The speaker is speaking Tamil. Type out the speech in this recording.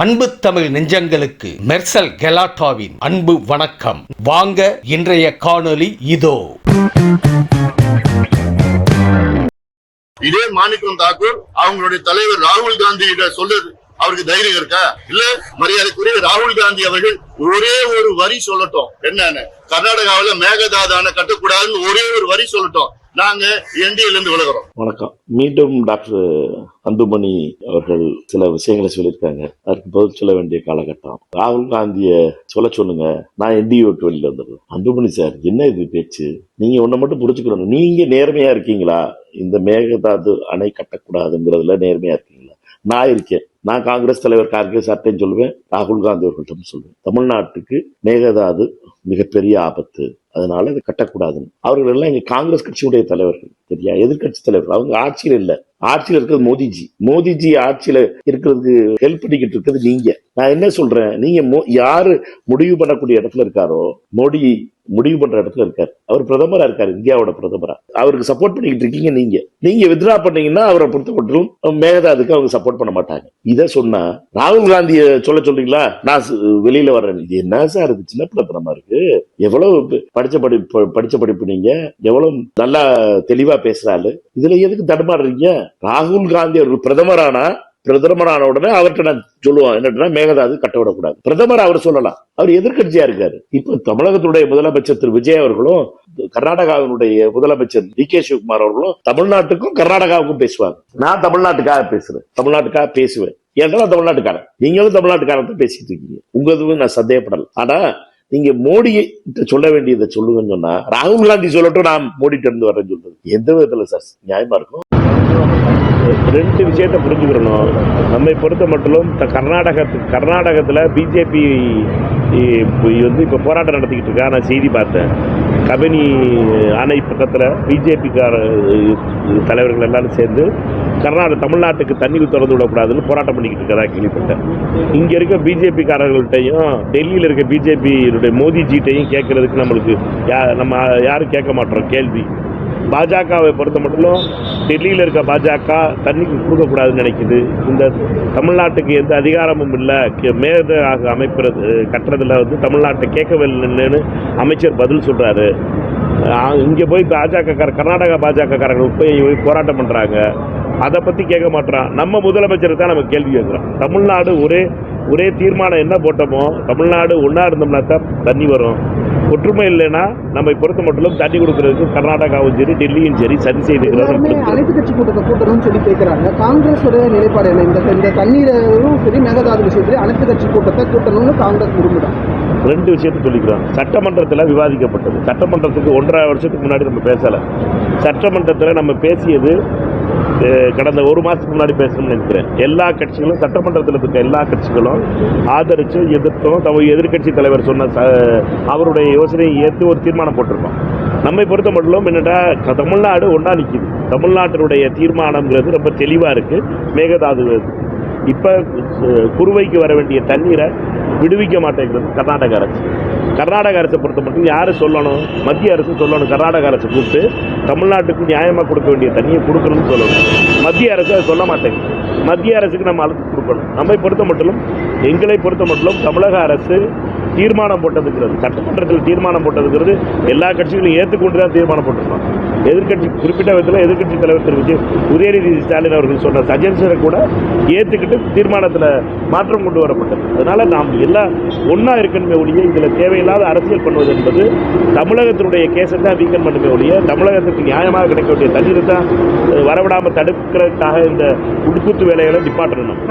அன்பு தமிழ் நெஞ்சங்களுக்கு மெர்சல் கெலாட்டாவின் அன்பு வணக்கம். வாங்க இன்றைய காணொளி இதோ. இதே மாணிக்கம் தாக்கூர் அவங்களுடைய தலைவர் ராகுல் காந்தி கிட்ட சொல்லுது, அவருக்கு தைரியம் இருக்கா? இல்ல மரியாதைக்குரிய ராகுல் காந்தி அவர்கள் ஒரே ஒரு வரி சொல்லட்டும், என்னன்னு கர்நாடகாவில மேகதாது அணை கட்டக்கூடாதுன்னு ஒரே ஒரு வரி சொல்லட்டும், நாங்க என்டிஏல இருந்து விலகிறோம். வணக்கம். மீண்டும் டாக்டர் அன்புமணி அவர்கள் சில விஷயங்களை சொல்லியிருக்காங்க. அதற்கு பதில் சொல்ல வேண்டிய காலகட்டம். ராகுல் காந்திய சொல்லுங்க, நான் என்டிஏ விட்டு வெளியில வந்துடுறேன். அன்புமணி சார், என்ன இது பேச்சு? நீங்க ஒன்ன மட்டும் புரிஞ்சுக்கணும், நீங்க நேர்மையா இருக்கீங்களா? இந்த மேகதாது அணை கட்டக்கூடாதுங்கிறதுல நேர்மையா இருக்கீங்களா? நான் இருக்கேன். நான் காங்கிரஸ் தலைவர் கார்கே சார்ட்டையும் சொல்லுவேன், ராகுல் காந்தி அவர்கள்ட்ட சொல்லுவேன், தமிழ்நாட்டுக்கு மேகதாது மிகப்பெரிய ஆபத்து, அதனால இதை கட்டக்கூடாதுன்னு. அவர்கள் எல்லாம் இங்க காங்கிரஸ் கட்சியுடைய தலைவர்கள், சரியா? எதிர்கட்சி தலைவர்கள். அவங்க ஆட்சியில் இல்ல, ஆட்சியில் இருக்கிறது மோடிஜி ஆட்சியில இருக்கிறதுக்கு ஹெல்ப் பண்ணிக்கிட்டு இருக்கிறது நீங்க. நான் என்ன சொல்றேன், நீங்க யாரு முடிவு பண்ணக்கூடிய இடத்துல இருக்காரோ, மோடி முடிவு பண்ற இடத்துல இருக்காரு. அவர் பிரதமரா இருக்காரு, இந்தியாவோட பிரதமரா. அவருக்கு சப்போர்ட் பண்ணிக்கிட்டு இருக்கீங்க. நீங்க வித்ரா பண்ணீங்கன்னா அவரை பொறுத்த மட்டும் மேகதாதுக்கு அவங்க சப்போர்ட் பண்ண மாட்டாங்க. இதை சொன்னா ராகுல் காந்திய சொல்றீங்களா, நான் வெளியில வர்றேன். இது என்ன சார், இது சின்ன பிள்ளைத்தனமா இருக்கு. எவ்வளவு படிச்ச படிப்பு நீங்க, எவ்வளவு நல்லா தெளிவா பேசுறாரு. இதுல எதுக்கு தடுமாறுறீங்க? ராகுல் காந்தி அவர்கள் பிரதமரான உடனே அவர்கிட்ட நான் சொல்லுவான், என்னன்னா மேகதாது கட்ட விடக்கூடாது. பிரதமர் அவர் சொல்லலாம், அவர் எதிர்கட்சியா இருக்காரு. இப்ப தமிழகத்துடைய முதலமைச்சர் திரு விஜய் அவர்களும், கர்நாடகாவினுடைய முதலமைச்சர் டி.கே. சிவகுமார் அவர்களும் தமிழ்நாட்டுக்கும் கர்நாடகாவுக்கும் பேசுவாங்க. நான் தமிழ்நாட்டுக்காக பேசுவேன். ஏன்னா தமிழ்நாட்டுக்காரன், நீங்களும் தமிழ்நாட்டுக்காரன் பேசிட்டு இருக்கீங்க. உங்களுக்கு நான் சந்தேகப்படல. ஆனா நீங்க மோடி சொல்ல வேண்டியதை சொல்லுங்கன்னு சொன்னா, ராகுல் காந்தி சொல்லட்டும், நான் மோடிட்டு இருந்து வரேன்னு சொல்றது எந்த விதத்துல சார் நியாயமா இருக்கும்? ரெண்டு விஷயத்தை புரிஞ்சுக்கிறணும். நம்மை பொறுத்த மட்டும் கர்நாடகத்தில் பிஜேபி வந்து இப்போ போராட்டம் நடத்திக்கிட்டு இருக்கா. நான் செய்தி பார்த்தேன். கபினி அணை பக்கத்தில் பிஜேபி தலைவர்கள் எல்லாரும் சேர்ந்து தமிழ்நாட்டுக்கு தண்ணி திறந்து விடக்கூடாதுன்னு போராட்டம் பண்ணிக்கிட்டு இருக்கதா கேள்விப்பட்டேன். இங்கே இருக்க பிஜேபி காரர்கள்ட்டையும் டெல்லியில் இருக்க பிஜேபியுடைய மோடிஜிட்டையும் கேட்கறதுக்கு நம்ம யாரும் கேட்க மாட்டோம் கேள்வி. பாஜகவை பொறுத்த மட்டும் டெல்லியில் இருக்க பாஜக தண்ணிக்கு கொடுக்கக்கூடாதுன்னு நினைக்குது. இந்த தமிழ்நாட்டுக்கு எந்த அதிகாரமும் இல்லை, மேகதாது அமைப்புறது கட்டுறதுல வந்து தமிழ்நாட்டை கேட்கவில்லைன்னு அமைச்சர் பதில் சொல்றாரு. இங்கே போய் கர்நாடகா பாஜகக்காரர்கள் போய் போராட்டம் பண்றாங்க. அதை பத்தி கேட்க மாட்டான். நம்ம முதலமைச்சருக்கு தான் நம்ம கேள்வி கேட்கிறோம். தமிழ்நாடு ஒரே தீர்மானம் என்ன போட்டோமோ, தமிழ்நாடு ஒன்னா இருந்தோம்னா தான் தண்ணி வரும். ஒற்றுமை இல்லைன்னா நம்ம பொறுத்த மட்டும் தண்ணி கொடுக்கறதுக்கு கர்நாடகாவும் சரி டெல்லியும் சரி சரி செய்துக்கிறாங்க. அனைத்து கட்சி கூட்டத்தை கூட்டணும்னு சொல்லி கேட்கிறாங்க. காங்கிரஸ் நிலைப்பாடு என்ன? இந்த தண்ணீரும் சரி மேகதாது விஷயத்திலே அனைத்து கட்சி கூட்டத்தை கூட்டணும்னு காங்கிரஸ் விரும்புதான். ரெண்டு விஷயத்தை சொல்லிக்கிறோம். சட்டமன்றத்தில் விவாதிக்கப்பட்டது. சட்டமன்றத்துக்கு 1.5 வருஷத்துக்கு முன்னாடி நம்ம பேசலை. சட்டமன்றத்தில் நம்ம பேசியது கடந்த 1 மாதத்துக்கு முன்னாடி பேசணும்னு நினைக்கிறேன். எல்லா கட்சிகளும், சட்டமன்றத்தில் இருக்க எல்லா கட்சிகளும் ஆதரிச்சு எதிர்த்தோம். எதிர்கட்சி தலைவர் சொன்ன அவருடைய யோசனையை ஏற்று ஒரு தீர்மானம் போட்டிருக்கோம். நம்மை பொறுத்த மட்டும் என்னடா, தமிழ்நாடு ஒன்றா நிற்கிது. தமிழ்நாட்டினுடைய தீர்மானம்ங்கிறது ரொம்ப தெளிவாக இருக்குது. மேகதாது இப்போ குறுவைக்கு வர வேண்டிய தண்ணீரை விடுவிக்க மாட்டேங்கிறது கர்நாடக அரசை பொறுத்த மட்டும் யாரு சொல்லணும்? மத்திய அரசு சொல்லணும். கர்நாடக அரசு கூப்பிட்டு தமிழ்நாட்டுக்கு நியாயமாக கொடுக்க வேண்டிய தண்ணியை கொடுக்கணும்னு சொல்லணும். மத்திய அரசு அதை சொல்ல மாட்டேங்குது. மத்திய அரசுக்கு நம்ம அழுத்தம் கொடுக்கணும். எங்களை பொறுத்த மட்டும் தமிழக அரசு தீர்மானம் போட்டதுங்கிறது, சட்டமன்றத்தில் தீர்மானம் போட்டதுங்கிறது எல்லா கட்சிகளும் ஏற்றுக்கொண்டு தான் தீர்மானம் போட்டிருக்கோம். எதிர்கட்சி குறிப்பிட்ட விதத்தில் எதிர்கட்சி தலைவர் திரு உதயநிதி ஸ்டாலின் அவர்கள் சொன்ன சஜஷனை கூட ஏற்றுக்கிட்டு தீர்மானத்தில் மாற்றம் கொண்டு வரப்பட்டது. அதனால நாம் எல்லாம் ஒன்றா இருக்கணுமே ஒழிய இதில் தேவையில்லாத அரசியல் பண்ணுவது என்பது தமிழகத்தினுடைய கேஸை தான் வீக்கன் பண்ணுமே ஒழிய தமிழகத்துக்கு நியாயமாக கிடைக்க வேண்டிய தண்ணீரை தான் வரவிடாமல் தடுக்கிறதுக்காக இந்த உட்குத்து வேலைகளை நிப்பாட்டணும்.